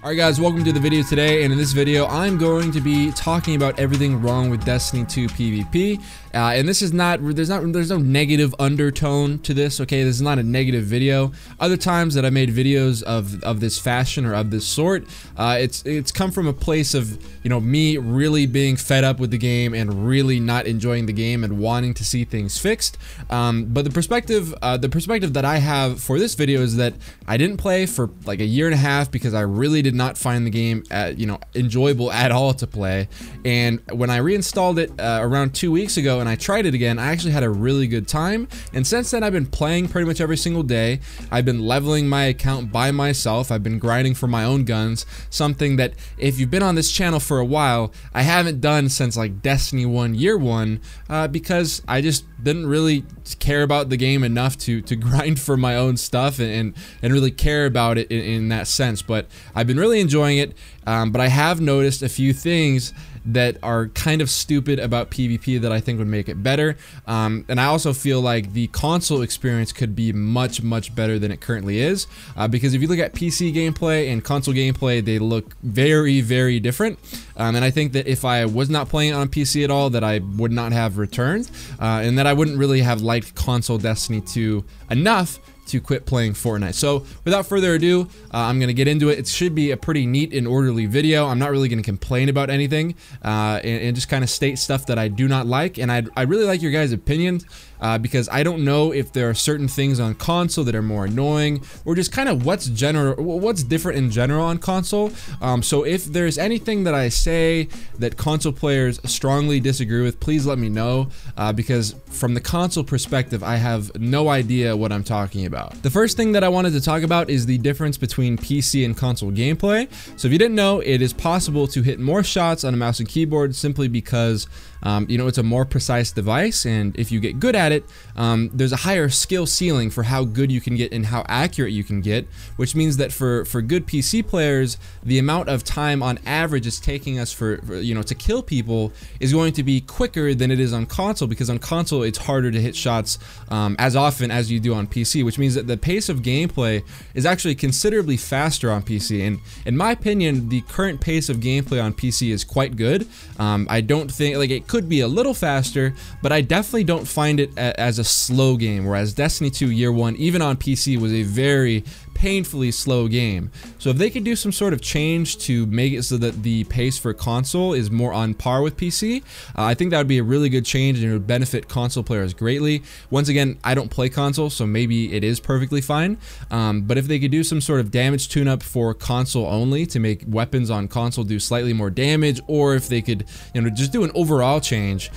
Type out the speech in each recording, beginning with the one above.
Alright guys, welcome to the video today, and in this video I'm going to be talking about everything wrong with Destiny 2 PvP. And this is there's no negative undertone to this, okay? This is not a negative video. Other times that I made videos of this fashion or of this sort, it's come from a place of, you know, me really being fed up with the game and really not enjoying the game and wanting to see things fixed. But the perspective that I have for this video is that I didn't play for like a year and a half because I really did not find the game enjoyable at all to play. And when I reinstalled it around 2 weeks ago and I tried it again, I actually had a really good time. And since then I've been playing pretty much every single day. I've been leveling my account by myself. I've been grinding for my own guns, something that if you've been on this channel for a while, I haven't done since like Destiny 1 Year 1, because I just didn't really care about the game enough to grind for my own stuff and really care about it in that sense. But I've been really enjoying it, but I have noticed a few things that are kind of stupid about PvP that I think would make it better. And I also feel like the console experience could be much better than it currently is, because if you look at PC gameplay and console gameplay, they look very different. And I think that if I was not playing on PC at all, that I would not have returned, and that I wouldn't really have liked console Destiny 2 enough to quit playing Fortnite. So without further ado, I'm gonna get into it. It should be a pretty neat and orderly video. I'm not really gonna complain about anything, and just kind of state stuff that I do not like. And I really like your guys' opinions, because I don't know if there are certain things on console that are more annoying, or just kind of what's different in general on console. So if there's anything that I say that console players strongly disagree with, please let me know, because from the console perspective, I have no idea what I'm talking about. The first thing that I wanted to talk about is the difference between PC and console gameplay. So if you didn't know, it is possible to hit more shots on a mouse and keyboard simply because it's a more precise device, and if you get good at it, there's a higher skill ceiling for how good you can get and how accurate you can get, which means that for good PC players, the amount of time on average it's taking us to kill people is going to be quicker than it is on console, because on console it's harder to hit shots as often as you do on PC, which means that the pace of gameplay is actually considerably faster on PC. And in my opinion, the current pace of gameplay on PC is quite good. I don't think, like, it could be a little faster, but I definitely don't find it as a slow game, whereas Destiny 2 Year 1, even on PC, was a very painfully slow game. So if they could do some sort of change to make it so that the pace for console is more on par with PC, I think that would be a really good change, and it would benefit console players greatly. Once again, I don't play console, so maybe it is perfectly fine, but if they could do some sort of damage tune-up for console only to make weapons on console do slightly more damage, or if they could just do an overall change,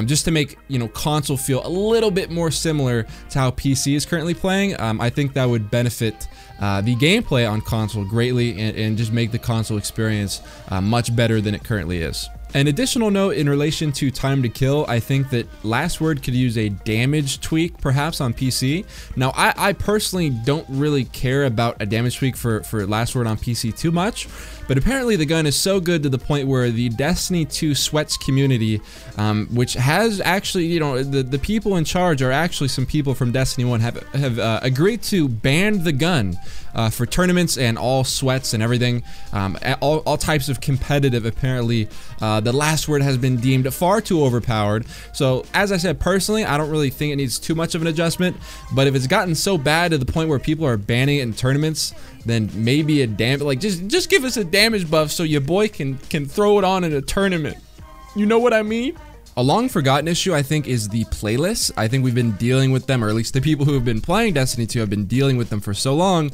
just to make console feel a little bit more similar to how PC is currently playing, I think that would benefit the gameplay on console greatly, and just make the console experience much better than it currently is. An additional note in relation to time to kill, I think that Last Word could use a damage tweak perhaps on PC. Now I personally don't really care about a damage tweak for Last Word on PC too much, but apparently the gun is so good to the point where the Destiny 2 Sweats community, which has actually, the people in charge are actually some people from Destiny 1, have agreed to ban the gun for tournaments and all sweats and everything, all types of competitive. Apparently the Last Word has been deemed far too overpowered. So as I said, personally, I don't really think it needs too much of an adjustment, but if it's gotten so bad to the point where people are banning it in tournaments, then maybe just give us a damage buff so your boy can throw it on in a tournament. You know what I mean? A long forgotten issue, I think, is the playlists. I think we've been dealing with them, or at least the people who have been playing Destiny 2 have been dealing with them for so long.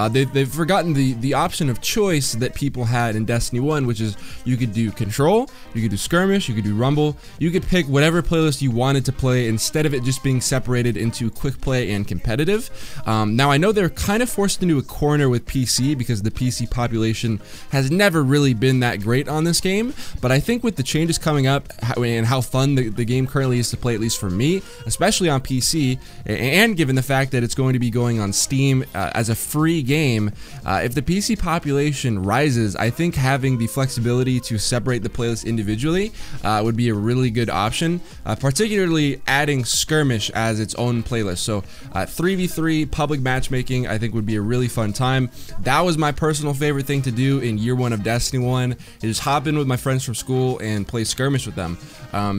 They've forgotten the option of choice that people had in Destiny 1, which is you could do Control, you could do Skirmish, you could do Rumble. You could pick whatever playlist you wanted to play instead of it just being separated into quick play and competitive. Now, I know they're kind of forced into a corner with PC because the PC population has never really been that great on this game, but I think with the changes coming up and how fun the game currently is to play, at least for me, especially on PC, and given the fact that it's going to be going on Steam as a free game, if the PC population rises, I think having the flexibility to separate the playlist individually would be a really good option, particularly adding Skirmish as its own playlist. So 3v3 public matchmaking I think would be a really fun time. That was my personal favorite thing to do in year 1 of Destiny 1, is just hop in with my friends from school and play Skirmish with them.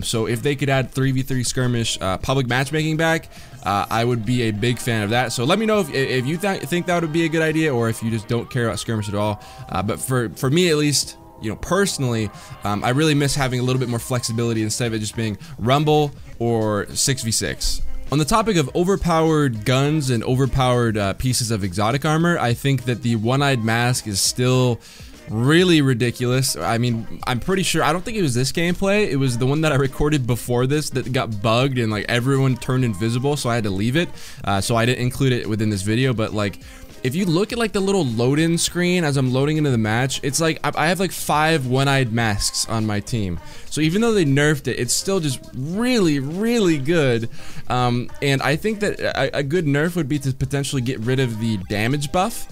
So if they could add 3v3 Skirmish public matchmaking back, I would be a big fan of that. So let me know if you think that would be a good idea, or if you just don't care about Skirmish at all. But for me at least, you know, personally, I really miss having a little bit more flexibility instead of it just being Rumble or 6v6. On the topic of overpowered guns and overpowered pieces of exotic armor, I think that the one-eyed mask is still really ridiculous. I mean, I'm pretty sure, I don't think it was this gameplay, it was the one that I recorded before this that got bugged and like everyone turned invisible, so I had to leave it, so I didn't include it within this video. But like, if you look at like the little load-in screen as I'm loading into the match, it's like I have like 5 one-eyed masks on my team. So even though they nerfed it, it's still just really, really good. And I think that a good nerf would be to potentially get rid of the damage buff.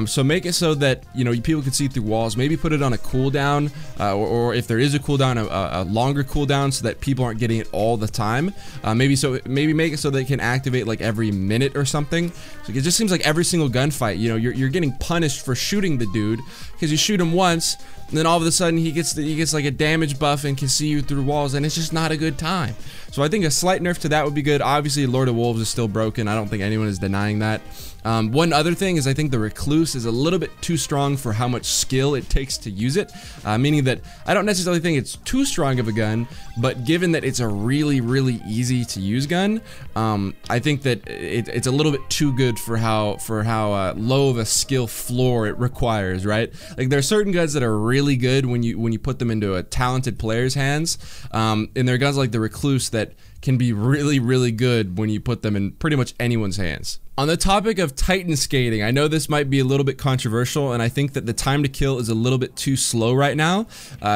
So make it so that, you know, people can see through walls. Maybe put it on a cooldown, or if there is a cooldown, a longer cooldown, so that people aren't getting it all the time. Maybe make it so they can activate like every minute or something. So it just seems like every single gunfight, you know, you're getting punished for shooting the dude because you shoot him once, and then all of a sudden he gets like a damage buff and can see you through walls, and it's just not a good time. So I think a slight nerf to that would be good. Obviously, Lord of Wolves is still broken. I don't think anyone is denying that. One other thing is I think the Recluse is a little bit too strong for how much skill it takes to use it, meaning that I don't necessarily think it's too strong of a gun, but given that it's a really, really easy to use gun, I think that it's a little bit too good for how low of a skill floor it requires, right? Like, there are certain guns that are really good when you put them into a talented player's hands, and there are guns like the Recluse that can be really, really good when you put them in pretty much anyone's hands. On the topic of Titan skating, I know this might be a little bit controversial, and I think that the time to kill is a little bit too slow right now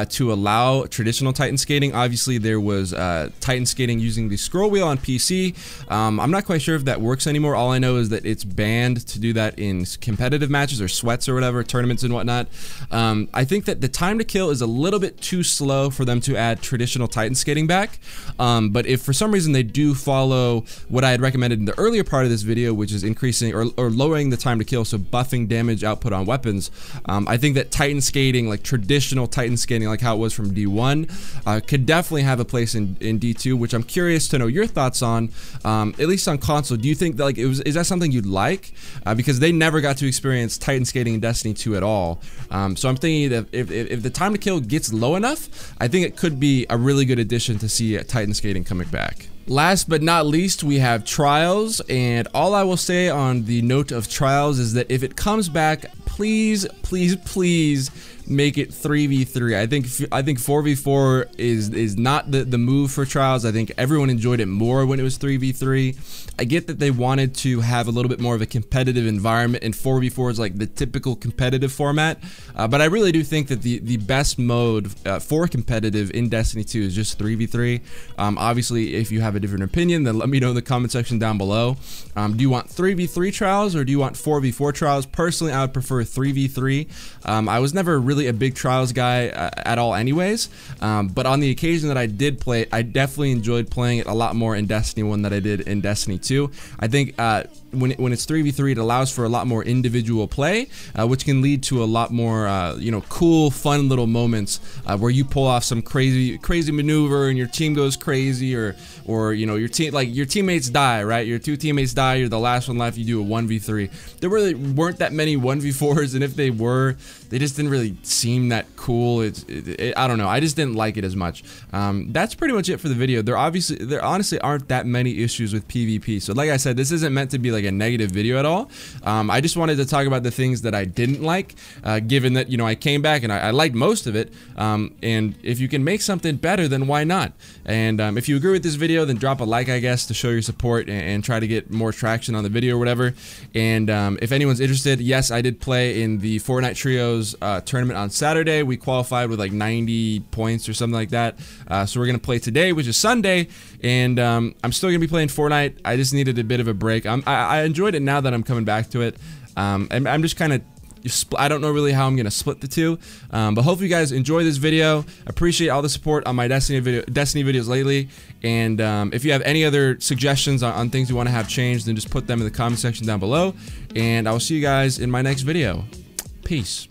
to allow traditional Titan skating. Obviously, there was Titan skating using the scroll wheel on PC. I'm not quite sure if that works anymore. All I know is that it's banned to do that in competitive matches or sweats or whatever, tournaments and whatnot. I think that the time to kill is a little bit too slow for them to add traditional Titan skating back. But if for some reason they do follow what I had recommended in the earlier part of this video, which is increasing or lowering the time to kill, so buffing damage output on weapons, I think that Titan skating, like traditional Titan skating, like how it was from D1, could definitely have a place in D2, which I'm curious to know your thoughts on, at least on console. Do you think that, like, is that something you'd like? Because they never got to experience Titan skating in Destiny 2 at all. So I'm thinking that if the time to kill gets low enough, I think it could be a really good addition to see Titan skating coming back. Last but not least, we have Trials, and all I will say on the note of Trials is that if it comes back, please, please, please make it 3v3. I think 4v4 is not the move for Trials. I think everyone enjoyed it more when it was 3v3. I get that they wanted to have a little bit more of a competitive environment, and 4v4 is like the typical competitive format, but I really do think that the best mode for competitive in Destiny 2 is just 3v3. Obviously, if you have a different opinion, then let me know in the comment section down below. Do you want 3v3 Trials or do you want 4v4 Trials? Personally, I would prefer 3v3. I was never really a big Trials guy at all anyways, but on the occasion that I did play it, I definitely enjoyed playing it a lot more in Destiny 1 than I did in Destiny 2. I think when it's 3v3, it allows for a lot more individual play, which can lead to a lot more you know, cool, fun little moments where you pull off some crazy maneuver and your team goes crazy, or you know, your teammates die, right? Your 2 teammates die, you're the last one left, you do a 1v3. There really weren't that many 1v4s, and if they were, they just didn't really seem that cool. I don't know, I just didn't like it as much. That's pretty much it for the video. There honestly aren't that many issues with PvP. So like I said, this isn't meant to be like a negative video at all. I just wanted to talk about the things that I didn't like, given that, you know, I came back and I liked most of it. And if you can make something better, then why not? And if you agree with this video, then drop a like, I guess, to show your support and try to get more traction on the video or whatever. And if anyone's interested, yes, I did play in the Fortnite Trios tournament on Saturday. We qualified with like 90 points or something like that. So we're gonna play today, which is Sunday, and I'm still gonna be playing Fortnite. I just needed a bit of a break. I enjoyed it now that I'm coming back to it. And I'm just kind of, I don't know really how I'm gonna split the two, but hopefully you guys enjoy this video. Appreciate all the support on my Destiny videos lately, and if you have any other suggestions on things you want to have changed, then just put them in the comment section down below, and I will see you guys in my next video. Peace.